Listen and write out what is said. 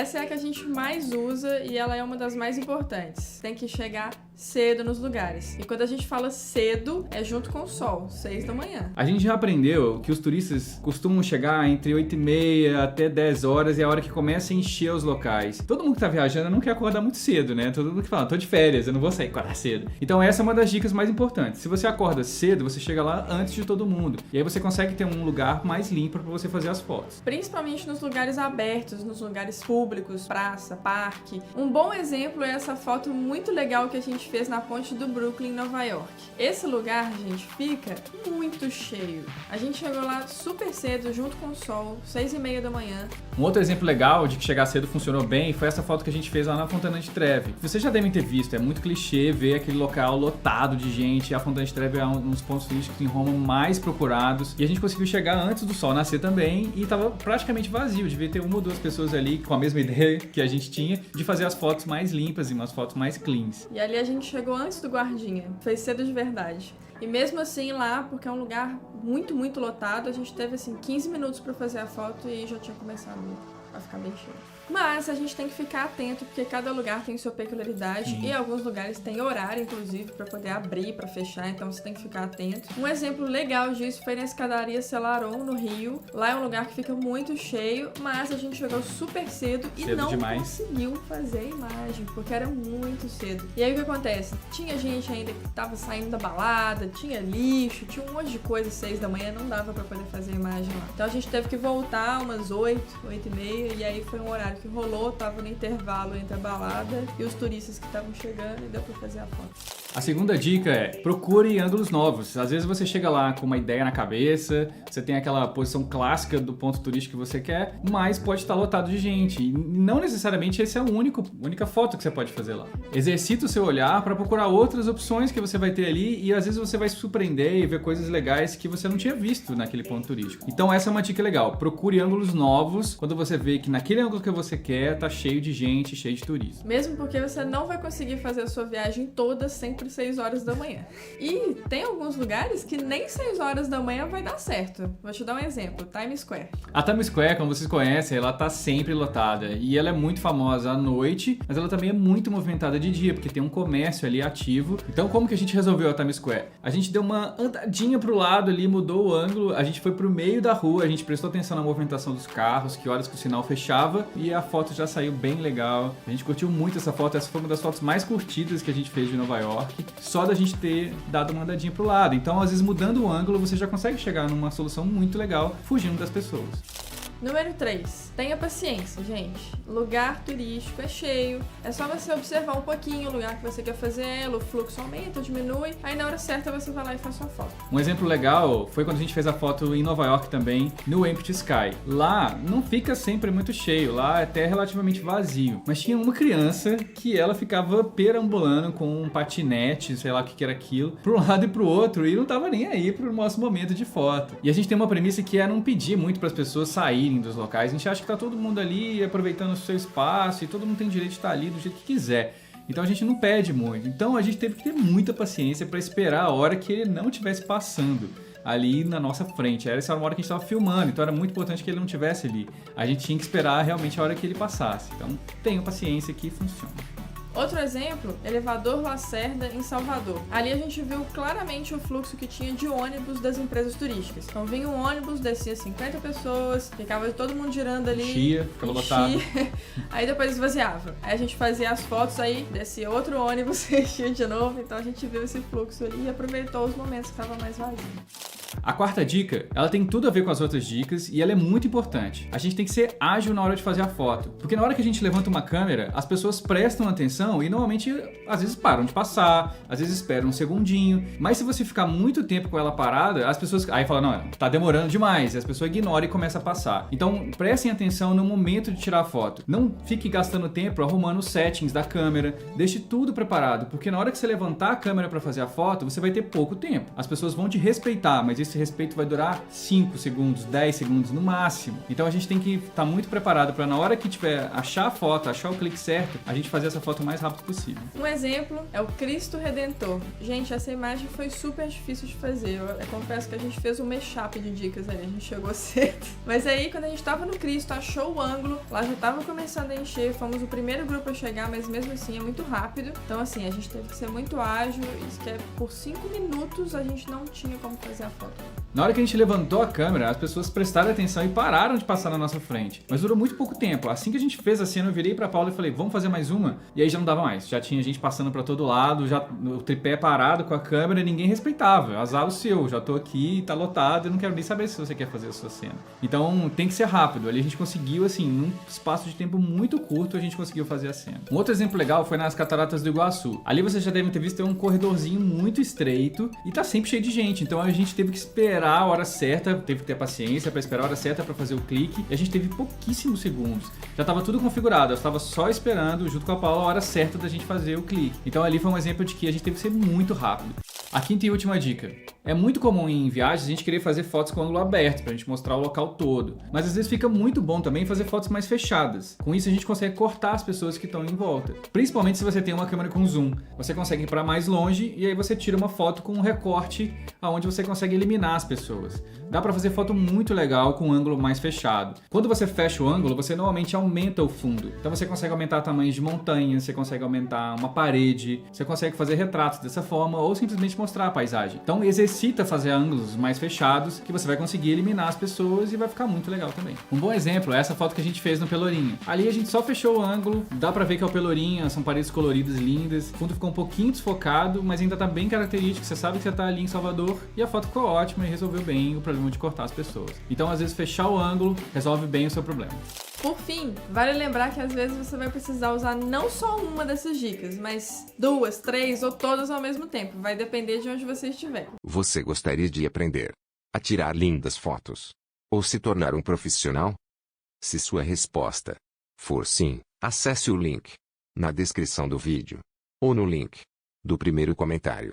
Essa é a que a gente mais usa e ela é uma das mais importantes. Tem que chegar cedo nos lugares. E quando a gente fala cedo, é junto com o sol, 6 da manhã. A gente já aprendeu que os turistas costumam chegar entre 8h30 até 10 horas e é a hora que começa a encher os locais. Todo mundo que tá viajando não quer acordar muito cedo, né? Todo mundo que fala, tô de férias, eu não vou sair acordar cedo. Então essa é uma das dicas mais importantes. Se você acorda cedo, você chega lá antes de todo mundo. E aí você consegue ter um lugar mais limpo para você fazer as fotos. Principalmente nos lugares abertos, nos lugares públicos, praça, parque. Um bom exemplo é essa foto muito legal que a gente fez na ponte do Brooklyn, em Nova York. Esse lugar, gente, fica muito cheio. A gente chegou lá super cedo, junto com o sol, 6h30 da manhã. Um outro exemplo legal de que chegar cedo funcionou bem foi essa foto que a gente fez lá na Fontana de Trevi. Vocês já devem ter visto, é muito clichê ver aquele local lotado de gente. A Fontana de Trevi é um dos pontos turísticos em Roma mais procurados. E a gente conseguiu chegar antes do sol nascer também e estava praticamente vazio. Devia ter uma ou duas pessoas ali com a mesma ideia que a gente tinha de fazer as fotos mais limpas e umas fotos mais cleans. E ali a gente chegou antes do guardinha, fez cedo de verdade. E mesmo assim lá, porque é um lugar muito, muito lotado, a gente teve assim 15 minutos para fazer a foto e já tinha começado a ficar bem cheio. Mas a gente tem que ficar atento, porque cada lugar tem sua peculiaridade. Sim. E alguns lugares têm horário, inclusive, para poder abrir, para fechar, então você tem que ficar atento. Um exemplo legal disso foi na escadaria Celaron, no Rio. Lá é um lugar que fica muito cheio, mas a gente chegou super cedo e não conseguiu fazer a imagem, porque era muito cedo. E aí o que acontece? Tinha gente ainda que tava saindo da balada, tinha lixo, tinha um monte de coisa, 6 da manhã, não dava para poder fazer a imagem lá. Então a gente teve que voltar umas 8, 8h30, e aí foi um horário que rolou, tava no intervalo entre a balada e os turistas que estavam chegando e deu pra fazer a foto. A segunda dica é, procure ângulos novos. Às vezes você chega lá com uma ideia na cabeça, você tem aquela posição clássica do ponto turístico que você quer, mas pode estar lotado de gente. E não necessariamente esse é a única foto que você pode fazer lá. Exercita o seu olhar para procurar outras opções que você vai ter ali e às vezes você vai se surpreender e ver coisas legais que você não tinha visto naquele ponto turístico. Então essa é uma dica legal. Procure ângulos novos quando você vê que naquele ângulo que você quer tá cheio de gente, cheio de turismo. Mesmo porque você não vai conseguir fazer a sua viagem toda sempre 6 horas da manhã. E tem alguns lugares que nem 6 horas da manhã vai dar certo. Vou te dar um exemplo, Times Square. A Times Square, como vocês conhecem, ela tá sempre lotada e ela é muito famosa à noite, mas ela também é muito movimentada de dia, porque tem um comércio ali ativo. Então como que a gente resolveu a Times Square? A gente deu uma andadinha pro lado ali, mudou o ângulo, a gente foi pro meio da rua, a gente prestou atenção na movimentação dos carros, que horas que o sinal fechava, e a foto já saiu bem legal. A gente curtiu muito essa foto, essa foi uma das fotos mais curtidas que a gente fez de Nova York, só da gente ter dado uma andadinha pro lado. Então, às vezes, mudando o ângulo, você já consegue chegar numa solução muito legal, fugindo das pessoas. Número 3. Tenha paciência, gente. Lugar turístico é cheio. É só você observar um pouquinho o lugar que você quer fazer, o fluxo aumenta, diminui. Aí na hora certa você vai lá e faz sua foto. Um exemplo legal foi quando a gente fez a foto em Nova York também, no Empty Sky. Lá não fica sempre muito cheio, lá é até relativamente vazio. Mas tinha uma criança que ela ficava perambulando com um patinete, sei lá o que era aquilo, pro lado e pro outro, e não tava nem aí pro nosso momento de foto. E a gente tem uma premissa que é não pedir muito para as pessoas saírem dos locais. A gente acha que tá todo mundo ali aproveitando o seu espaço e todo mundo tem direito de estar ali do jeito que quiser. Então a gente não pede muito. Então a gente teve que ter muita paciência para esperar a hora que ele não estivesse passando ali na nossa frente. Essa era uma hora que a gente estava filmando, então era muito importante que ele não estivesse ali. A gente tinha que esperar realmente a hora que ele passasse. Então tenha paciência que funciona. Outro exemplo, elevador Lacerda em Salvador. Ali a gente viu claramente o fluxo que tinha de ônibus das empresas turísticas. Então vinha um ônibus, descia 50 pessoas, ficava todo mundo girando ali. Ficava lotado. Aí depois esvaziava. Aí a gente fazia as fotos, aí descia outro ônibus, enchia de novo. Então a gente viu esse fluxo ali e aproveitou os momentos que estava mais vazio. A quarta dica, ela tem tudo a ver com as outras dicas e ela é muito importante. A gente tem que ser ágil na hora de fazer a foto, porque na hora que a gente levanta uma câmera, as pessoas prestam atenção e normalmente às vezes param de passar, às vezes esperam um segundinho, mas se você ficar muito tempo com ela parada, as pessoas aí falam, não, tá demorando demais, e as pessoas ignoram e começam a passar. Então prestem atenção no momento de tirar a foto. Não fique gastando tempo arrumando os settings da câmera, deixe tudo preparado, porque na hora que você levantar a câmera para fazer a foto, você vai ter pouco tempo. As pessoas vão te respeitar, mas mas esse respeito vai durar 5 segundos, 10 segundos no máximo. Então a gente tem que estar muito preparado para na hora que tiver achar a foto, achar o clique certo, a gente fazer essa foto o mais rápido possível. Um exemplo é o Cristo Redentor. Gente, essa imagem foi super difícil de fazer. Eu confesso que a gente fez um mashup de dicas ali, a gente chegou cedo. Mas aí, quando a gente tava no Cristo, achou o ângulo, lá já tava começando a encher, fomos o primeiro grupo a chegar, mas mesmo assim é muito rápido. Então assim, a gente teve que ser muito ágil, isso que é por 5 minutos a gente não tinha como fazer a foto. Na hora que a gente levantou a câmera, as pessoas prestaram atenção e pararam de passar na nossa frente. Mas durou muito pouco tempo. Assim que a gente fez a cena, eu virei pra Paula e falei, vamos fazer mais uma? E aí já não dava mais. Já tinha gente passando pra todo lado, já o tripé parado com a câmera e ninguém respeitava. Azar o seu, já tô aqui, tá lotado, eu não quero nem saber se você quer fazer a sua cena. Então tem que ser rápido. Ali a gente conseguiu, assim, num espaço de tempo muito curto, a gente conseguiu fazer a cena. Um outro exemplo legal foi nas Cataratas do Iguaçu. Ali vocês já devem ter visto, tem um corredorzinho muito estreito e tá sempre cheio de gente. Então a gente teve que esperar a hora certa, teve que ter paciência para esperar a hora certa para fazer o clique, e a gente teve pouquíssimos segundos. Já estava tudo configurado, eu estava só esperando, junto com a Paula, a hora certa da gente fazer o clique. Então ali foi um exemplo de que a gente teve que ser muito rápido. A quinta e última dica. É muito comum em viagens a gente querer fazer fotos com ângulo aberto, pra gente mostrar o local todo. Mas às vezes fica muito bom também fazer fotos mais fechadas. Com isso a gente consegue cortar as pessoas que estão em volta. Principalmente se você tem uma câmera com zoom. Você consegue ir para mais longe e aí você tira uma foto com um recorte onde você consegue eliminar as pessoas. Dá pra fazer foto muito legal com um ângulo mais fechado. Quando você fecha o ângulo, você normalmente aumenta o fundo. Então você consegue aumentar tamanhos de montanhas, você consegue aumentar uma parede, você consegue fazer retratos dessa forma ou simplesmente mostrar a paisagem. Então exercita fazer ângulos mais fechados que você vai conseguir eliminar as pessoas e vai ficar muito legal também. Um bom exemplo é essa foto que a gente fez no Pelourinho. Ali a gente só fechou o ângulo, dá pra ver que é o Pelourinho, são paredes coloridas lindas, o fundo ficou um pouquinho desfocado, mas ainda tá bem característico, você sabe que você tá ali em Salvador e a foto ficou ótima e resolveu bem o problema de cortar as pessoas. Então às vezes fechar o ângulo resolve bem o seu problema. Por fim, vale lembrar que às vezes você vai precisar usar não só uma dessas dicas, mas 2, 3 ou todas ao mesmo tempo. Vai depender de onde você estiver. Você gostaria de aprender a tirar lindas fotos? Ou se tornar um profissional? Se sua resposta for sim, acesse o link na descrição do vídeo ou no link do primeiro comentário.